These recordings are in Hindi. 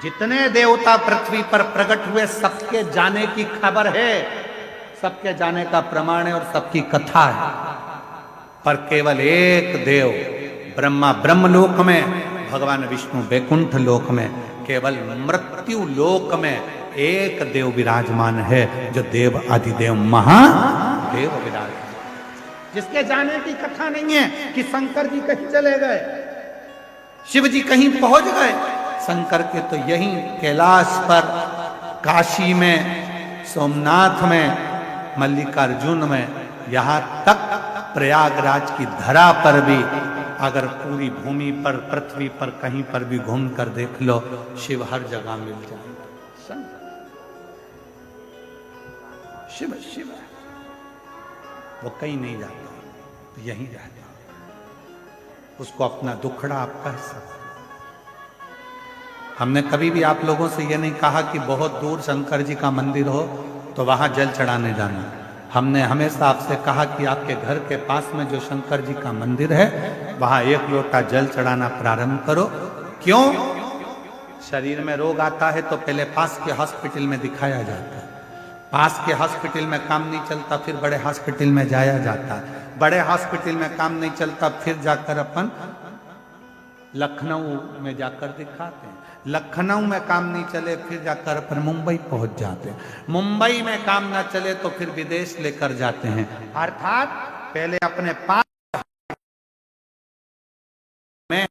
जितने देवता पृथ्वी पर प्रकट हुए सबके जाने की खबर है, सबके जाने का प्रमाण है और सबकी कथा है। पर केवल एक देव ब्रह्मा ब्रह्मलोक में, भगवान विष्णु वैकुंठ लोक में, केवल मृत्यु लोक में एक देव विराजमान है, जो देव आदिदेव महादेव विराजमान, जिसके जाने की कथा नहीं है कि शंकर जी कहीं चले गए, शिव जी कहीं पहुंच गए। शंकर के तो यहीं कैलाश पर, काशी में, सोमनाथ में, मल्लिकार्जुन में, यहां तक प्रयागराज की धरा पर भी, अगर पूरी भूमि पर, पृथ्वी पर कहीं पर भी घूम कर देख लो, शिव हर जगह मिल जाएगा। शिव शिव वो कहीं नहीं जाता, तो यहीं रहता, उसको अपना दुखड़ा आप कह सकते। हमने कभी भी आप लोगों से यह नहीं कहा कि बहुत दूर शंकर जी का मंदिर हो तो वहां जल चढ़ाने जाना। हमने हमेशा आपसे कहा कि आपके घर के पास में जो शंकर जी का मंदिर है, वहां एक लोटा जल चढ़ाना प्रारंभ करो। क्यों? शरीर में रोग आता है तो पहले पास के हॉस्पिटल में दिखाया जाता है, पास के हॉस्पिटल में काम नहीं चलता फिर बड़े हॉस्पिटल में जाया जाता है, बड़े हॉस्पिटल में काम नहीं चलता फिर जाकर अपन लखनऊ में जाकर दिखाते हैं, लखनऊ में काम नहीं चले फिर जाकर अपन मुंबई पहुंच जाते हैं, मुंबई में काम ना चले तो फिर विदेश लेकर जाते हैं। अर्थात पहले अपने पास में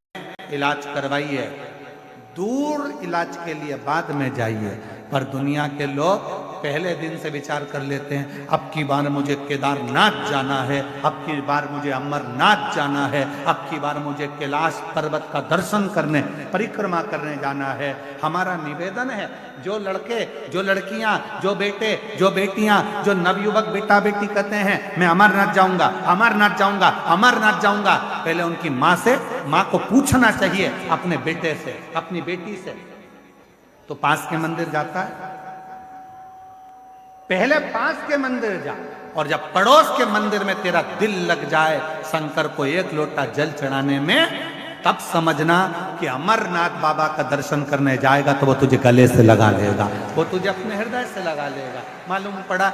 इलाज करवाइए, दूर इलाज के लिए बाद में जाइए। पर दुनिया के लोग पहले दिन से विचार कर लेते हैं, अब की बार मुझे केदारनाथ जाना है, अब की बार मुझे अमरनाथ जाना है, अब की बार मुझे कैलाश पर्वत का दर्शन करने, परिक्रमा करने जाना है। हमारा निवेदन है, जो लड़के, जो लड़कियां, जो बेटे, जो बेटियां, जो नवयुवक बेटा बेटी कहते हैं मैं अमरनाथ जाऊंगा, अमरनाथ जाऊंगा, अमरनाथ जाऊंगा, पहले उनकी माँ से, माँ को पूछना चाहिए अपने बेटे से, अपनी बेटी से, तो पास के मंदिर जाता है? पहले पास के मंदिर जा, और जब पड़ोस के मंदिर में तेरा दिल लग जाए शंकर को एक लोटा जल चढ़ाने में, तब समझना कि अमरनाथ बाबा का दर्शन करने जाएगा तो वो तुझे गले से लगा लेगा, वो तुझे अपने हृदय से लगा लेगा। मालूम पड़ा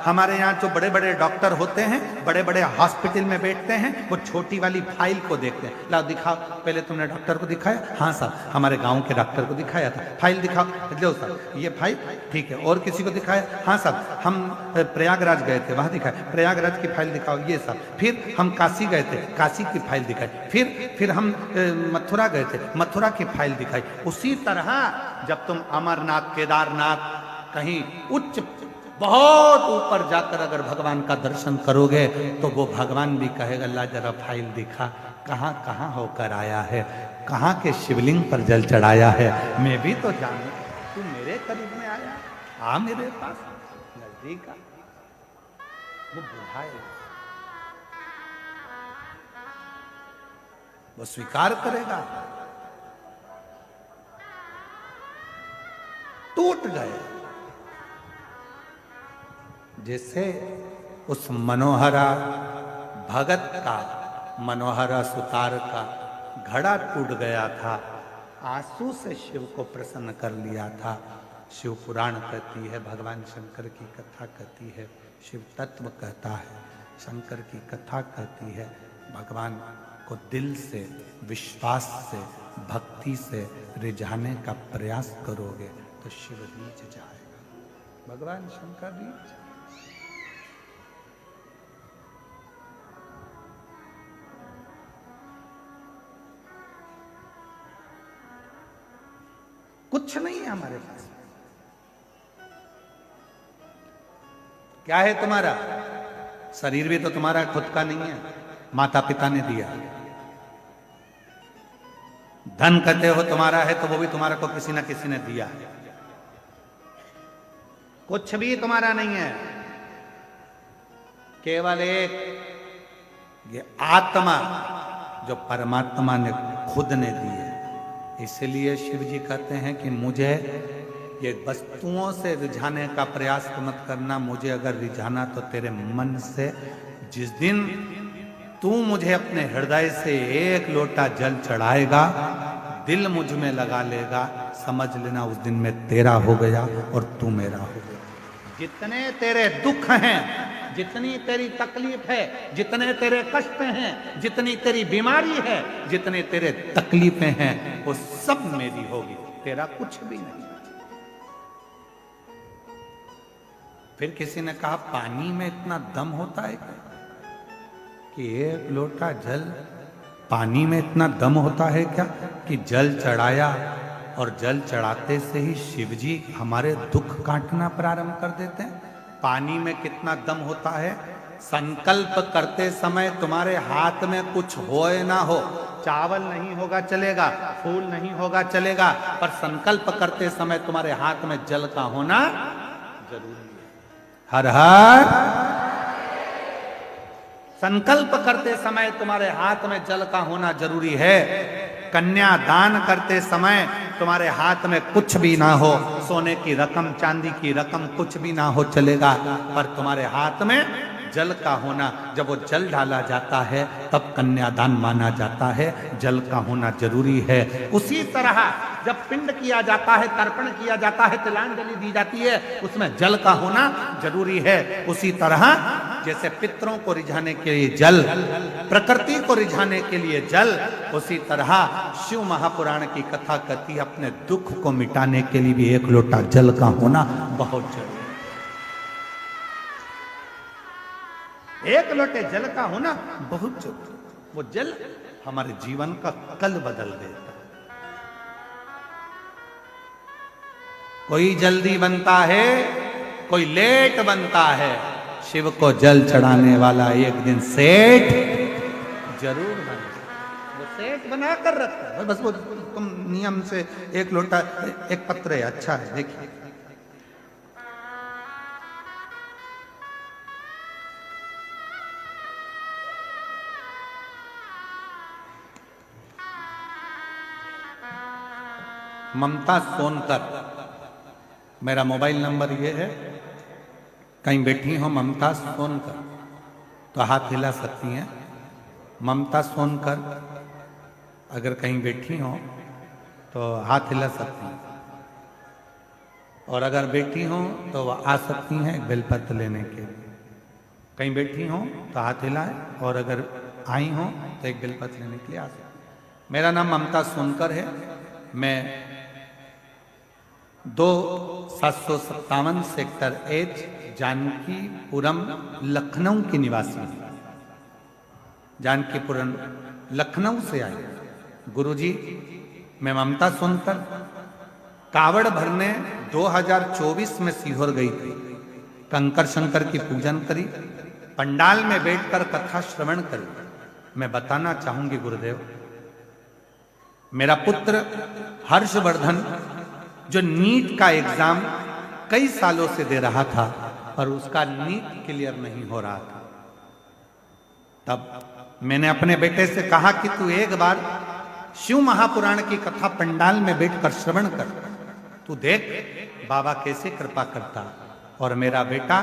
हमारे यहाँ जो बड़े बड़े डॉक्टर होते हैं, बड़े बड़े हॉस्पिटल में बैठते हैं, वो छोटी वाली फाइल को देखते हैं। लाओ दिखाओ, पहले तुमने डॉक्टर को दिखाया? हाँ साहब, हमारे गांव के डॉक्टर को दिखाया था। फाइल दिखाओ, लो साहब ये फाइल, ठीक है। और किसी को दिखाया? हाँ साहब हम प्रयागराज गए थे, वहां दिखाया, प्रयागराज की फाइल दिखाओ, ये साहब। फिर हम काशी गए थे, काशी की फाइल दिखाई। फिर हम मथुरा गए थे, मथुरा की फाइल दिखाई। उसी तरह जब तुम अमरनाथ, केदारनाथ, कहीं उच्च बहुत ऊपर जाकर अगर भगवान का दर्शन करोगे तो वो भगवान भी कहेगा ला जरा फाइल दिखा, कहां कहां होकर आया है, कहां के शिवलिंग पर जल चढ़ाया है, मैं भी तो जानू, तू मेरे करीब में आया, आ मेरे पास नजदीक आ। वो बुझाएगा, वो स्वीकार करेगा। टूट गए जैसे उस मनोहरा भगत का, मनोहरा सुतार का घड़ा टूट गया था, आंसू से शिव को प्रसन्न कर लिया था। शिव पुराण कहती है, भगवान शंकर की कथा कहती है, शिव तत्व कहता है, शंकर की कथा कहती है। भगवान को दिल से, विश्वास से, भक्ति से रिझाने का प्रयास करोगे तो शिव रीझ जाएगा, भगवान शंकर रीझ। कुछ नहीं है हमारे पास। क्या है तुम्हारा? शरीर भी तो तुम्हारा खुद का नहीं है, माता पिता ने दिया। धन कहते हो तुम्हारा है तो वो भी तुम्हारा को किसी ना किसी ने दिया है। कुछ भी तुम्हारा नहीं है, केवल एक ये आत्मा जो परमात्मा ने खुद ने दी है। इसलिए शिव जी कहते हैं कि मुझे ये वस्तुओं से रिझाने का प्रयास मत करना, मुझे अगर रिझाना तो तेरे मन से। जिस दिन तू मुझे अपने हृदय से एक लोटा जल चढ़ाएगा, दिल मुझ में लगा लेगा, समझ लेना उस दिन मैं तेरा हो गया और तू मेरा हो गया। जितने तेरे दुख हैं, जितनी तेरी तकलीफ है, जितने तेरे कष्ट हैं, जितनी तेरी बीमारी है, जितने तेरे तकलीफें हैं, वो सब मेरी होगी, तेरा कुछ भी नहीं। फिर किसी ने कहा पानी में इतना दम होता है क्या? कि एक लोटा जल, पानी में इतना दम होता है क्या कि जल चढ़ाया और जल चढ़ाते से ही शिव जी हमारे दुख काटना प्रारंभ कर देते हैं। पानी में कितना दम होता है, संकल्प करते समय तुम्हारे हाथ में कुछ हो ना हो, चावल नहीं होगा चलेगा, फूल नहीं होगा चलेगा, पर संकल्प करते समय तुम्हारे हाथ में जल का होना जरूरी है। हर हर संकल्प करते समय तुम्हारे हाथ में जल का होना जरूरी है। कन्या दान करते समय तुम्हारे हाथ में कुछ भी ना हो, सोने की रकम, चांदी की रकम कुछ भी ना हो चलेगा, पर तुम्हारे हाथ में जल का होना, जब वो जल डाला जाता है तब कन्यादान माना जाता है, जल का होना जरूरी है। उसी तरह जब पिंड किया जाता है, तर्पण किया जाता है, तिलांजलि दी जाती है, उसमें जल का होना जरूरी है। उसी तरह जैसे पितरों को रिझाने के लिए जल, प्रकृति को रिझाने के लिए जल, उसी तरह शिव महापुराण की कथा कहती है अपने दुख को मिटाने के लिए भी एक लोटा जल का होना बहुत जरूरी है। एक लोटे जल का होना बहुत जरूरी। वो जल हमारे जीवन का कल बदल देता। कोई जल्दी बनता है, कोई लेट बनता है, शिव को जल चढ़ाने वाला एक दिन सेठ जरूर बने। वो सेठ बना कर रखता है, बस वो तुम नियम से एक लोटा, एक पत्र है, अच्छा है, देखिए ममता सोनकर, मेरा मोबाइल नंबर ये है। कहीं बैठी हो ममता सोनकर तो हाथ हिला सकती हैं। ममता सोनकर अगर कहीं बैठी हो तो हाथ हिला सकती हैं, और अगर बैठी हो तो वह आ सकती हैं एक बेलपत्र लेने के लिए। कहीं बैठी हो तो हाथ हिलाएं, और अगर आई हो तो एक बेलपत्र लेने के लिए आ सकती हैं। मेरा नाम ममता सोनकर है। मैं 2757 सेक्टर एच, जानकीपुरम, लखनऊ की निवासी हूं। जानकीपुरम लखनऊ से आई। गुरुजी, मैं ममता सोनकर कावड़ भरने 2024 में सीहोर गई थी। कंकर शंकर की पूजन करी, पंडाल में बैठकर कथा श्रवण करी। मैं बताना चाहूंगी गुरुदेव, मेरा पुत्र हर्षवर्धन जो नीट का एग्जाम कई सालों से दे रहा था और उसका नीट क्लियर नहीं हो रहा था, तब मैंने अपने बेटे से कहा कि तू एक बार शिव महापुराण की कथा पंडाल में बैठकर श्रवण कर, तू देख बाबा कैसे कृपा करता। और मेरा बेटा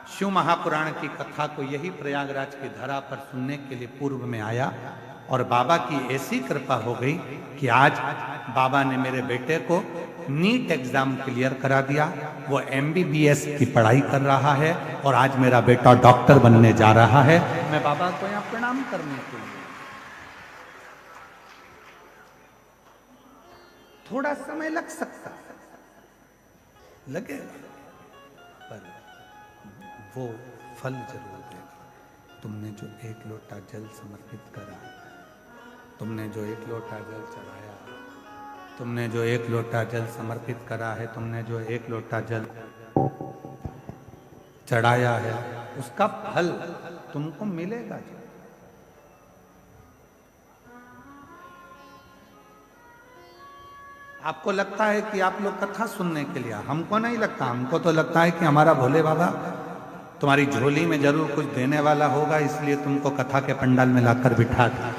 शिव महापुराण की कथा को यही प्रयागराज की धरा पर सुनने के लिए पूर्व में आया, और बाबा की ऐसी कृपा हो गई कि आज बाबा ने मेरे बेटे को नीट एग्जाम क्लियर करा दिया। वो MBBS की पढ़ाई कर रहा है और आज मेरा बेटा डॉक्टर बनने जा रहा है। मैं बाबा को यहाँ प्रणाम करने के लिए, थोड़ा समय लग सकता लगेगा, पर वो फल जरूर देगा। तुमने जो एक लोटा जल समर्पित करा, तुमने जो एक लोटा जल चढ़ाया, तुमने जो एक लोटा जल समर्पित करा है, तुमने जो एक लोटा जल चढ़ाया है, उसका फल तुमको मिलेगा। आपको लगता है कि आप लोग कथा सुनने के लिए, हमको नहीं लगता। हमको तो लगता है कि हमारा भोले बाबा तुम्हारी झोली में जरूर कुछ देने वाला होगा, इसलिए तुमको कथा के पंडाल में लाकर बिठा दिया।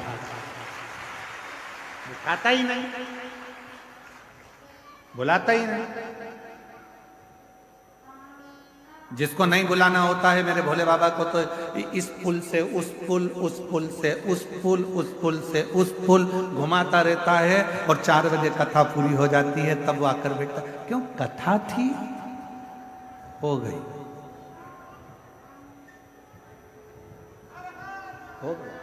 बिठाता ही नहीं, बुलाता ही नहीं। जिसको नहीं बुलाना होता है मेरे भोले बाबा को, तो इस पुल से उस पुल, उस पुल से उस पुल, उस पुल से उस पुल घुमाता रहता है, और 4 बजे कथा पूरी हो जाती है, तब वो आकर बैठता। क्यों? कथा थी, हो गई, हो गई।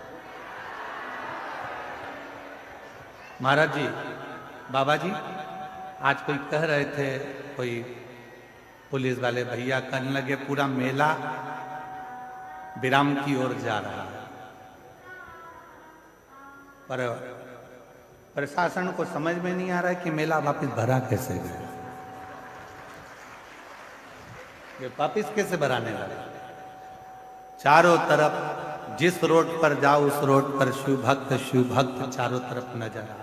महाराज जी, बाबा जी, आज कोई कह रहे थे, कोई पुलिस वाले भैया कहने लगे पूरा मेला विराम की ओर जा रहा है, पर प्रशासन को समझ में नहीं आ रहा है कि मेला वापस भरा कैसे गया, ये वापस कैसे भराने लगे। चारों तरफ जिस रोड पर जाओ उस रोड पर शिव भक्त चारों तरफ नजर आ रहे,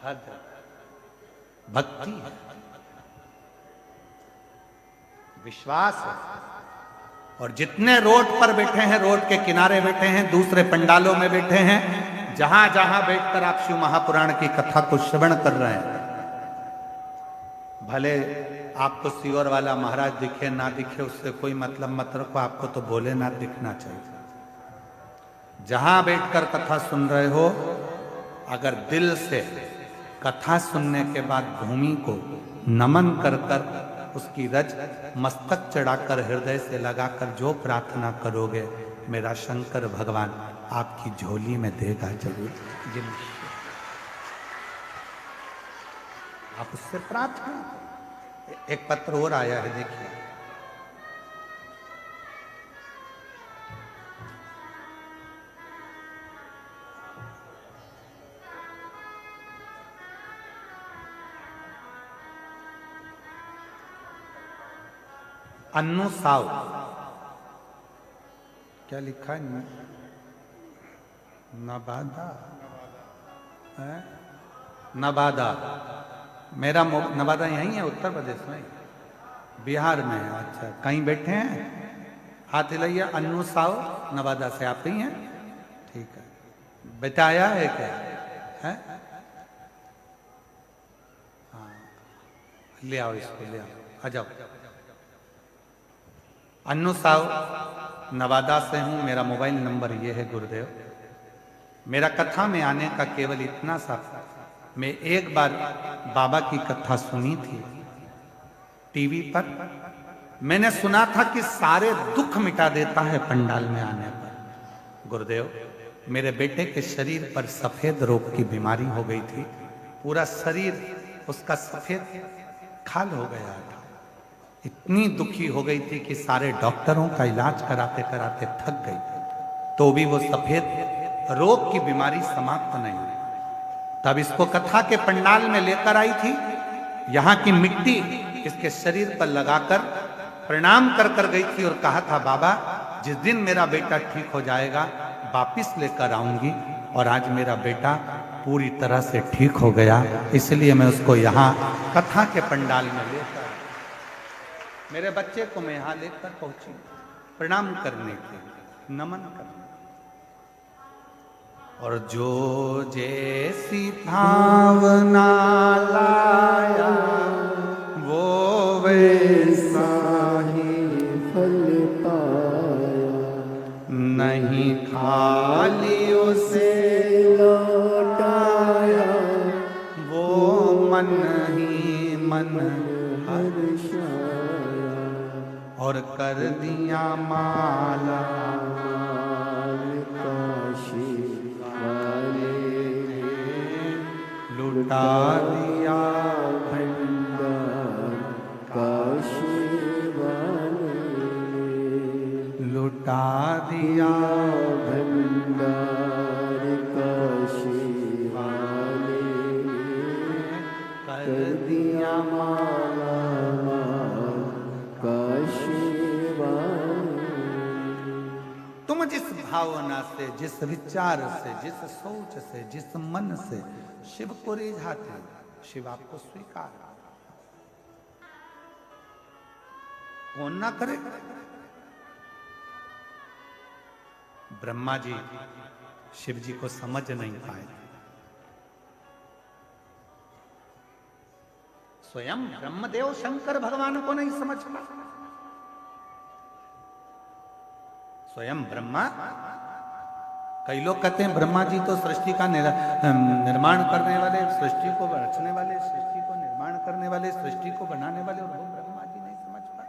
हर भक्ति है, विश्वास है। और जितने रोड पर बैठे हैं, रोड के किनारे बैठे हैं, दूसरे पंडालों में बैठे हैं, जहां जहां बैठकर आप शिव महापुराण की कथा को श्रवण कर रहे हैं, भले आपको सीवर वाला महाराज दिखे ना दिखे, उससे कोई मतलब मत रखो, आपको तो भोलेनाथ दिखना चाहिए। जहां बैठकर कथा सुन रहे हो, अगर दिल से कथा सुनने के बाद भूमि को नमन कर कर उसकी रज मस्तक चढ़ाकर हृदय से लगाकर जो प्रार्थना करोगे, मेरा शंकर भगवान आपकी झोली में देगा जरूर। आप उससे प्रार्थना। एक पत्र और आया है, देखिए। अन्नू साव, क्या लिखा है? नवादा है? नवादा, मेरा नवादा यहीं है, उत्तर प्रदेश में, बिहार में है। अच्छा, कहीं बैठे हैं? हाथ हिलाइए। अन्नू साव, नवादा से आप ही हैं? ठीक है। बेटा आया है क्या? है? हाँ, ले आओ इसको, ले आओ, आ जाओ। अन्नू साव, नवादा से हूं, मेरा मोबाइल नंबर ये है गुरुदेव। मेरा कथा में आने का केवल इतना सा, मैं एक बार बाबा की कथा सुनी थी टीवी पर। मैंने सुना था कि सारे दुख मिटा देता है पंडाल में आने पर। गुरुदेव, मेरे बेटे के शरीर पर सफेद रोग की बीमारी हो गई थी, पूरा शरीर उसका सफेद खाल हो गया था। इतनी दुखी हो गई थी कि सारे डॉक्टरों का इलाज कराते कराते थक गई, तो भी वो सफेद रोग की बीमारी समाप्त नहीं हुई। तब इसको कथा के पंडाल में लेकर आई थी, यहाँ की मिट्टी इसके शरीर पर लगाकर प्रणाम कर कर गई थी और कहा था, बाबा जिस दिन मेरा बेटा ठीक हो जाएगा वापिस लेकर आऊंगी। और आज मेरा बेटा पूरी तरह से ठीक हो गया, इसलिए मैं उसको यहाँ कथा के पंडाल में लेकर, मेरे बच्चे को मैं यहां लेकर पहुंची प्रणाम करने के, नमन करने। और जो जैसी भावना लाया वो वैसा ही फल पाया, नहीं खाली उसे लौटाया, वो मन ही मन हर्षाया, और कर दिया माला काशी वाले, लुटा दिया भंडार काशी वाले, लुटा दिया भंडार काशी वाले, कर दिया माला तुम जिस भावना से, जिस विचार से, जिस सोच से, जिस मन से शिव को रिझाते, शिव आपको स्वीकार। कौन ना करे? ब्रह्मा जी शिव जी को समझ नहीं पाए, स्वयं ब्रह्मदेव शंकर भगवान को नहीं समझ पाए। स्वयं ब्रह्मा। कई लोग कहते हैं ब्रह्मा जी तो सृष्टि का निर्माण करने वाले, सृष्टि को रचने वाले, सृष्टि को निर्माण करने वाले, सृष्टि को बनाने वाले, और वो ब्रह्मा जी नहीं समझ पाए।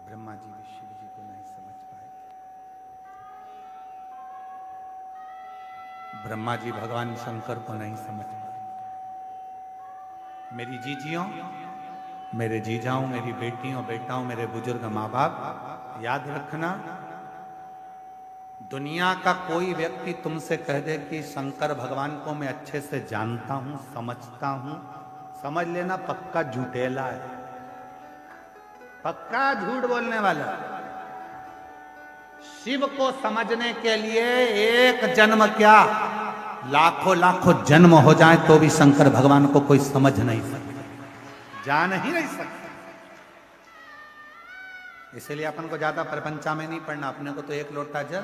ब्रह्मा जी भी शिव जी को नहीं समझ पाए। ब्रह्मा जी भगवान शंकर को नहीं समझ पाए। मेरी जीजियों, मेरे जीजाओं, मेरी बेटियों, बेटाओं, मेरे बुजुर्ग माँ बाप, याद रखना, दुनिया का कोई व्यक्ति तुमसे कह दे कि शंकर भगवान को मैं अच्छे से जानता हूं, समझता हूं, समझ लेना पक्का झूठेला है, पक्का झूठ बोलने वाला। शिव को समझने के लिए एक जन्म क्या, लाखों लाखों जन्म हो जाए तो भी शंकर भगवान को कोई समझ नहीं सकता, जान ही नहीं सकता। इसलिए अपन को ज्यादा प्रपंचा में नहीं पढ़ना, अपने को तो एक लोटा जल,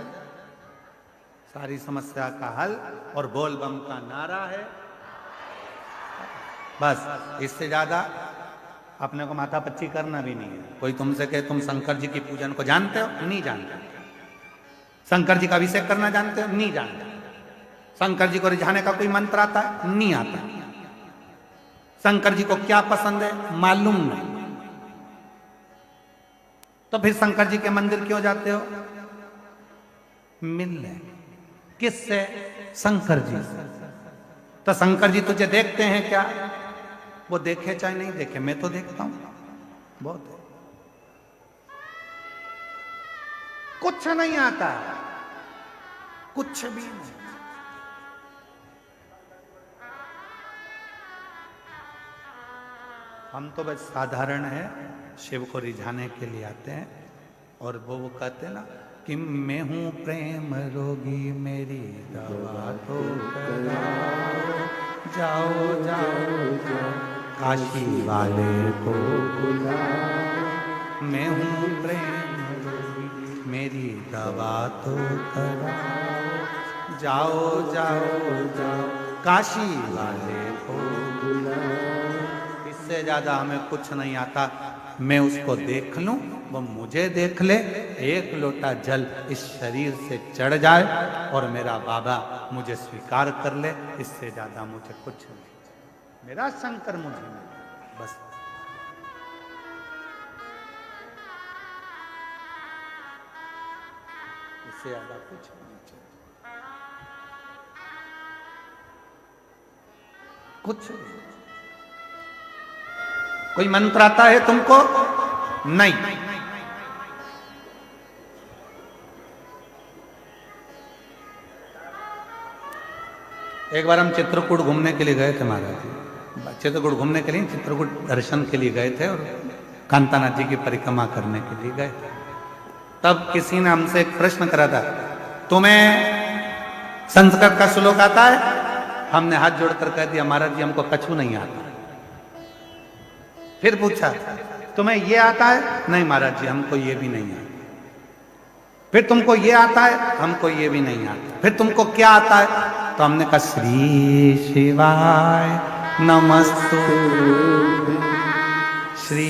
सारी समस्या का हल, और बोल बम का नारा है, बस। इससे ज्यादा अपने को माथा पच्ची करना भी नहीं है। कोई तुमसे कहे तुम शंकर जी की पूजन को जानते हो, नहीं जानते। शंकर जी का अभिषेक करना जानते हो, नहीं जानते। शंकर जी को रिझाने का कोई मंत्र आता है, नहीं आता। शंकर जी को क्या पसंद है, मालूम नहीं। तो फिर शंकर जी के मंदिर क्यों जाते हो, मिलने। किससे, शंकर जी से। तो शंकर जी तुझे देखते हैं क्या, वो देखे चाहे नहीं देखे, मैं तो देखता हूं बहुत है। कुछ नहीं आता, कुछ भी नहीं। हम तो बस साधारण है, शिव को रिझाने के लिए आते हैं। और वो कहते हैं ना कि मैं हूं प्रेम रोगी, मेरी दवा तो कराओ, जाओ जाओ जाओ काशी वाले को बुलाओ। मैं हूं प्रेम रोगी, मेरी दवा तो कराओ, जाओ जाओ जाओ काशी वाले को बुलाओ। इससे ज्यादा हमें कुछ नहीं आता। मैं उसको देख लूं, वो मुझे देख ले, एक लोटा जल इस शरीर से चढ़ जाए और मेरा बाबा मुझे स्वीकार कर ले, इससे ज्यादा मुझे कुछ नहीं। मेरा शंकर मुझे नहीं, बस। इससे ज्यादा कुछ नहीं चाहिए, कुछ नहीं। कोई मंत्र आता है तुमको, नहीं। एक बार हम चित्रकूट घूमने के लिए गए थे महाराज जी, चित्रकूट घूमने के लिए, चित्रकूट दर्शन के लिए गए थे और कांतानाथ जी की परिक्रमा करने के लिए गए थे। तब किसी ने हमसे एक प्रश्न करा था, तुम्हें संस्कृत का श्लोक आता है? हमने हाथ जोड़कर कह दिया महाराज जी हमको कछु नहीं आता। फिर पूछा तुम्हें ये आता है? नहीं महाराज जी हमको ये भी नहीं आता। फिर तुमको ये आता है? हमको ये भी नहीं आता। फिर तुमको क्या आता है? तो हमने कहा श्री शिवाय नमस्तु, श्री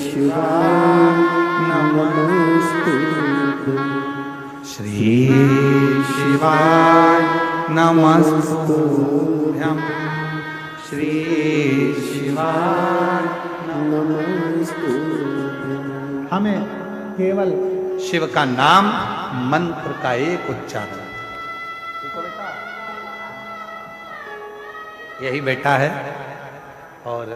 शिवाय नमस्तु, श्री शिवाय नमस्तुभ्यं, श्री शिवाय नमस्तुभ्यं। हमें केवल शिव का नाम, मंत्र का एक उच्चारण, यही बेटा है और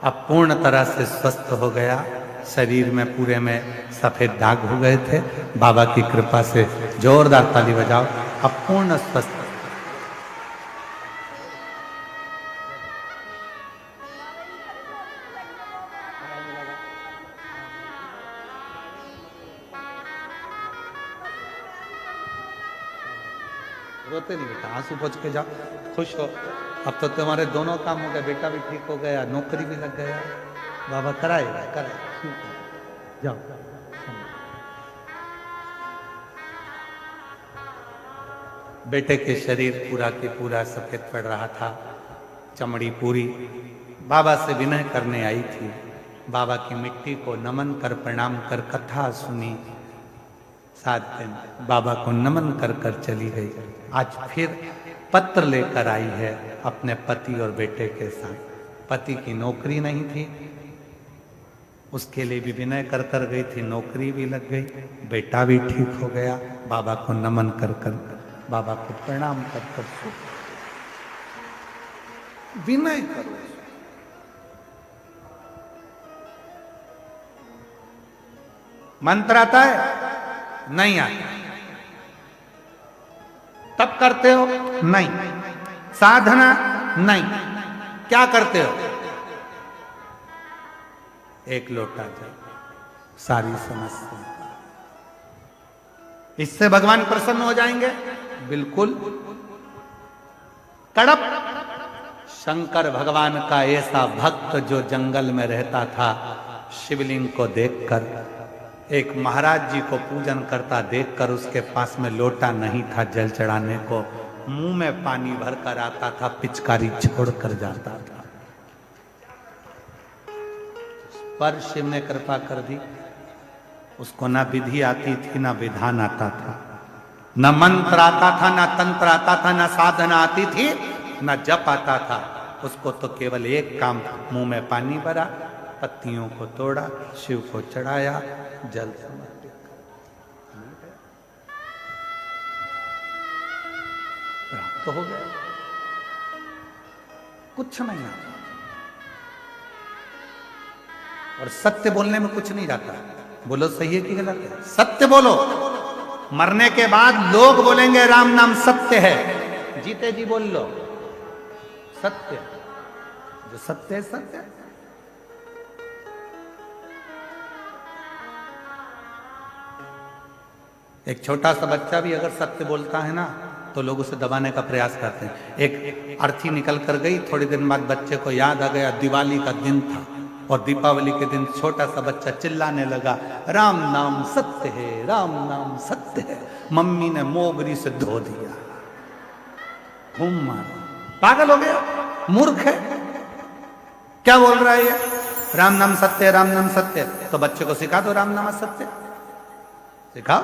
अब पूर्ण तरह से स्वस्थ हो गया। शरीर में पूरे में सफेद दाग हो गए थे, बाबा की कृपा से जोरदार ताली बजाओ, अब पूर्ण स्वस्थ। रोते नहीं बेटा, आंसू पोंछ के जाओ, खुश हो। अब तो तुम्हारे दोनों काम हो गए, बेटा भी ठीक हो गया, नौकरी भी लग गया, बाबा कराएगा, कराए। जाओ बेटे के शरीर पूरा के पूरा सफेद पड़ रहा था, चमड़ी पूरी। बाबा से विनय करने आई थी, बाबा की मिट्टी को नमन कर प्रणाम कर कथा सुनी। 7 दिन बाबा को नमन कर कर चली गई। आज फिर पत्र लेकर आई है अपने पति और बेटे के साथ। पति की नौकरी नहीं थी, उसके लिए भी विनय कर कर गई थी, नौकरी भी लग गई, बेटा भी ठीक हो गया। बाबा को नमन कर कर, बाबा को प्रणाम कर कर विनय करो। मंत्र आता है? नहीं आता। तब करते हो? नहीं। साधना? नहीं। क्या करते हो? एक लोटा जल, सारी समस्या। इससे भगवान प्रसन्न हो जाएंगे? बिल्कुल। तड़प शंकर भगवान का ऐसा भक्त जो जंगल में रहता था, शिवलिंग को देखकर, एक महाराज जी को पूजन करता देखकर उसके पास में लोटा नहीं था जल चढ़ाने को, मुंह में पानी भरकर आता था, पिचकारी छोड़कर जाता था। पर शिव ने कृपा कर दी, उसको ना विधि आती थी ना विधान आता था, न मंत्र आता था, ना तंत्र आता था, ना साधना आती थी, ना जप आता था। उसको तो केवल एक काम, मुंह में पानी भरा, पत्तियों को तोड़ा, शिव को चढ़ाया, जल समर्पित प्राप्त हो गया। कुछ नहीं आता। और सत्य बोलने में कुछ नहीं जाता। बोलो सही है कि गलत है? सत्य बोलो। मरने के बाद लोग बोलेंगे राम नाम सत्य है, जीते जी बोल लो सत्य। जो सत्य है सत्य है। एक छोटा सा बच्चा भी अगर सत्य बोलता है ना तो लोग उसे दबाने का प्रयास करते हैं। एक अर्थी निकल कर गई, थोड़ी दिन बाद बच्चे को याद आ गया दिवाली का दिन था और दीपावली के दिन छोटा सा बच्चा चिल्लाने लगा राम नाम सत्य है, राम नाम सत्य है। मम्मी ने मोगरी से धो दिया, घूम मारा, पागल हो गया, मूर्ख है, क्या बोल रहा है ये? राम नाम सत्य है, राम नाम सत्य है। तो बच्चे को सिखा दो राम नाम सत्य, सिखाओ।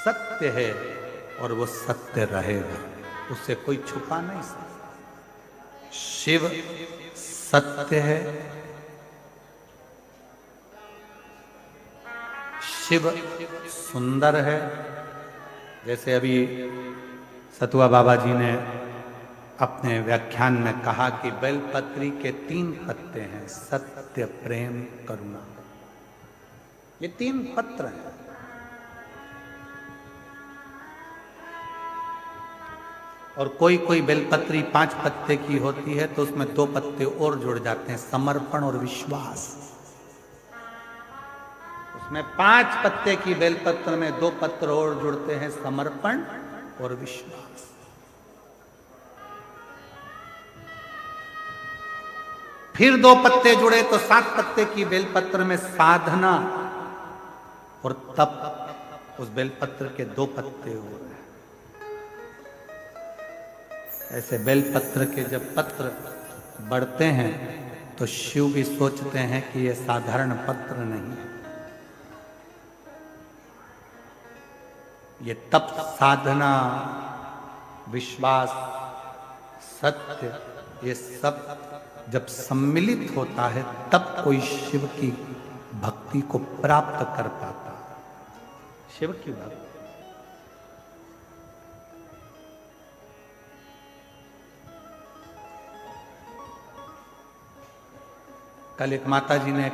सत्य है और वो सत्य रहेगा, उससे कोई छुपा नहीं सकता। शिव सत्य है, शिव सुंदर है। जैसे अभी सतुआ बाबा जी ने अपने व्याख्यान में कहा कि बेलपत्री के 3 पत्ते हैं, सत्य, प्रेम, करुणा। ये 3 पत्र हैं। और कोई कोई बेलपत्री 5 पत्ते की होती है तो उसमें 2 पत्ते और जुड़ जाते हैं, समर्पण और विश्वास। उसमें 5 पत्ते की बेलपत्र में 2 पत्र और जुड़ते हैं, समर्पण और विश्वास। फिर 2 पत्ते जुड़े तो 7 पत्ते की बेलपत्र में साधना और तप। उस बेलपत्र के 2 पत्ते हो रहे। ऐसे बेलपत्र के जब पत्र बढ़ते हैं तो शिव भी सोचते हैं कि ये साधारण पत्र नहीं है, ये तप, साधना, विश्वास, सत्य, ये सब जब सम्मिलित होता है तब कोई शिव की भक्ति को प्राप्त कर पाता है। शिव की भक्ति। कल एक माता जी ने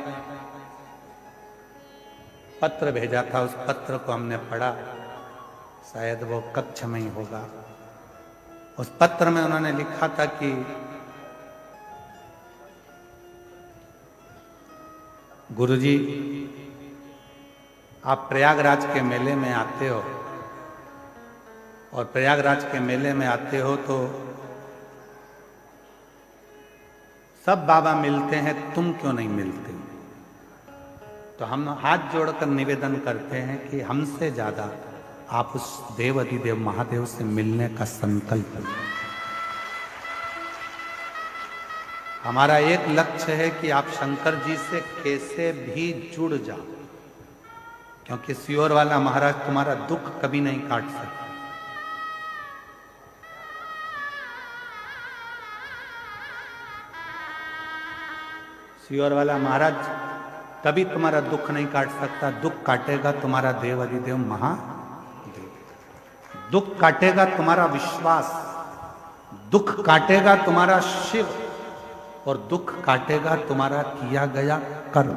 पत्र भेजा था, उस पत्र को हमने पढ़ा, शायद वो कक्ष में ही होगा। उस पत्र में उन्होंने लिखा था कि गुरुजी, आप प्रयागराज के मेले में आते हो और प्रयागराज के मेले में आते हो तो सब बाबा मिलते हैं, तुम क्यों नहीं मिलते? तो हम हाथ जोड़कर निवेदन करते हैं कि हमसे ज्यादा आप उस देव अधिदेव महादेव से मिलने का संकल्प लें। हमारा एक लक्ष्य है कि आप शंकर जी से कैसे भी जुड़ जाओ, क्योंकि सियोर वाला महाराज तुम्हारा दुख कभी नहीं काट सकते। सियोर वाला महाराज कभी तुम्हारा दुख नहीं काट सकता। दुख काटेगा तुम्हारा देव अधिदेव महादेव, दुख काटेगा तुम्हारा विश्वास, दुख काटेगा तुम्हारा शिव, और दुख काटेगा तुम्हारा किया गया कर्म।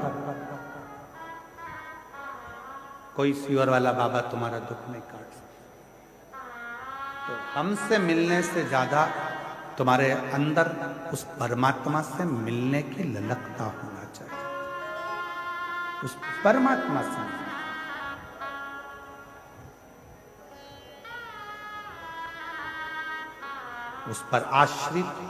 कोई सियोर वाला बाबा तुम्हारा दुख नहीं काट सकता। तो हमसे मिलने से ज्यादा तुम्हारे अंदर उस परमात्मा से मिलने की ललकता होना चाहिए, उस परमात्मा से। उस पर आश्रित